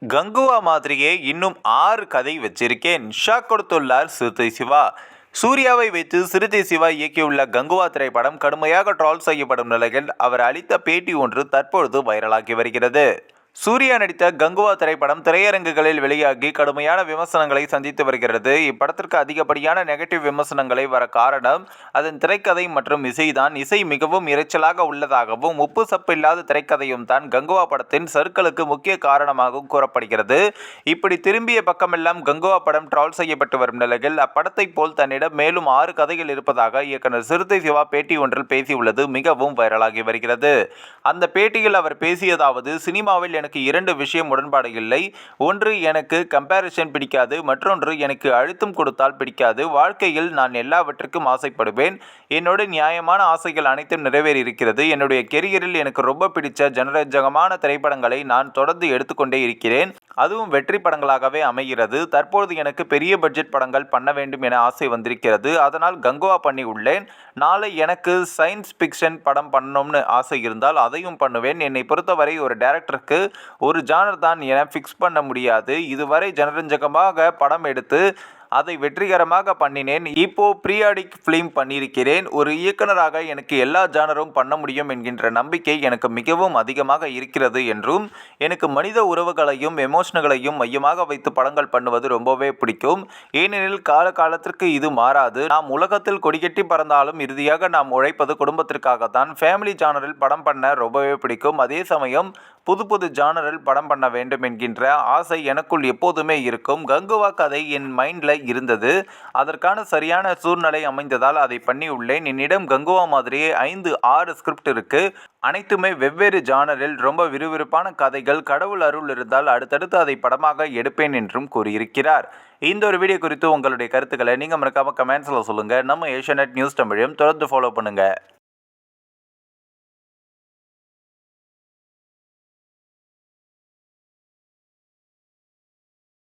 கங்குவா மாதிரியே இன்னும் 6 கதை வச்சிருக்கேன். ஷாக் கொடுத்துள்ளார் சிறுத்தை சிவா. சூர்யாவை வைத்து சிறுத்தை சிவா இயக்கியுள்ள கங்குவா திரைப்படம் கடுமையாக ட்ரால் செய்யப்படும் நிலையில் அவர் அளித்த பேட்டி ஒன்று தற்பொழுது வைரலாகி வருகிறது. சூர்யா நடித்த கங்குவா திரைப்படம் திரையரங்குகளில் வெளியாகி கடுமையான விமர்சனங்களை சந்தித்து வருகிறது. இப்படத்திற்கு அதிகப்படியான நெகட்டிவ் விமர்சனங்களை வர காரணம் அதன் திரைக்கதை மற்றும் இசைதான். இசை மிகவும் இரைச்சலாக உள்ளதாகவும் உப்பு சப்பு இல்லாத திரைக்கதையும் தான் கங்குவா படத்தின் சறுக்கலுக்கு முக்கிய காரணமாகவும் கூறப்படுகிறது. இப்படி திரும்பிய பக்கமெல்லாம் கங்குவா படம் ட்ரால் செய்யப்பட்டு வரும் நிலையில் அப்படத்தை போல் தன்னிடம் மேலும் 6 கதைகள் இருப்பதாக இயக்குனர் சிறுத்தை சிவா பேட்டி ஒன்றில் பேசியுள்ளது மிகவும் வைரலாகி வருகிறது. அந்த பேட்டியில் அவர் பேசியதாவது, சினிமாவில் எனக்கு 2 விஷயம் உடன்பாடு இல்லை. ஒன்று, எனக்கு கம்பேரிசன் பிடிக்காது. மற்றொன்று, எனக்கு அழுத்தம் கொடுத்தால் பிடிக்காது. வாழ்க்கையில் நான் எல்லாவற்றுக்கும் ஆசைப்படுவேன். என்னோட நியாயமான ஆசைகள் அனைத்தும் நிறைவேறி இருக்கிறது. என்னுடைய கெரியரில் எனக்கு ரொம்ப பிடிச்ச ஜனரஞ்சகமான திரைப்படங்களை நான் தொடர்ந்து எடுத்துக்கொண்டே இருக்கிறேன். அதுவும் வெற்றி படங்களாகவே அமைகிறது. தற்பொழுது எனக்கு பெரிய பட்ஜெட் படங்கள் பண்ண வேண்டும் என ஆசை வந்திருக்கிறது. அதனால் கங்குவா பண்ணி உள்ளேன். நாளை எனக்கு சயின்ஸ் பிக்ஷன் படம் பண்ணணும்னு ஆசை இருந்தால் அதையும் பண்ணுவேன். என்னை பொறுத்தவரை ஒரு டைரக்டருக்கு ஒரு ஜானர் தான் என ஃபிக்ஸ் பண்ண முடியாது. இதுவரை ஜனரஞ்சகமாக படம் எடுத்து அதை வெற்றிகரமாக பண்ணினேன். இப்போ பீரியாடிக் ஃபிலிம் பண்ணியிருக்கிறேன். ஒரு இயக்குனராக எனக்கு எல்லா ஜானரும் பண்ண முடியும் என்கின்ற நம்பிக்கை எனக்கு மிகவும் அதிகமாக இருக்கிறது என்றும், எனக்கு மனித உறவுகளையும் எமோஷன்களையும் மையமாக வைத்து படங்கள் பண்ணுவது ரொம்பவே பிடிக்கும். ஏனெனில் காலத்திற்கு இது மாறாது. நாம் உலகத்தில் கொடிகட்டி பறந்தாலும் இறுதியாக நாம் உழைப்பது குடும்பத்திற்காகத்தான். ஃபேமிலி ஜானரில் படம் பண்ண ரொம்பவே பிடிக்கும். அதே சமயம் புது ஜானரில் படம் பண்ண வேண்டும் என்கின்ற ஆசை எனக்குள் எப்போதுமே இருக்கும். கங்குவா கதை என் மைண்டில் இருந்தது. அதற்கான சரியான சூழ்நிலை அமைந்ததால் அதை பண்ணி உள்ளேன். என்னிடம் கங்குவா மாதிரியே 5-6 ஸ்கிரிப்ட் இருக்கு. அனைத்துமே வெவ்வேறு ஜானரில் ரொம்ப விறுவிறுப்பான கதைகள். கடவுள் அருள் இருந்தால் அடுத்தடுத்து அதை படமாக எடுப்பேன் என்றும் கூறியிருக்கிறார். இந்த ஒரு வீடியோ குறித்து உங்களுடைய கருத்துக்களை நீங்கள் மறக்காம கமெண்ட்ஸில் சொல்லுங்கள். நம்ம ஏஷியாநெட் நியூஸ் தமிழையும் தொடர்ந்து ஃபாலோ பண்ணுங்கள்.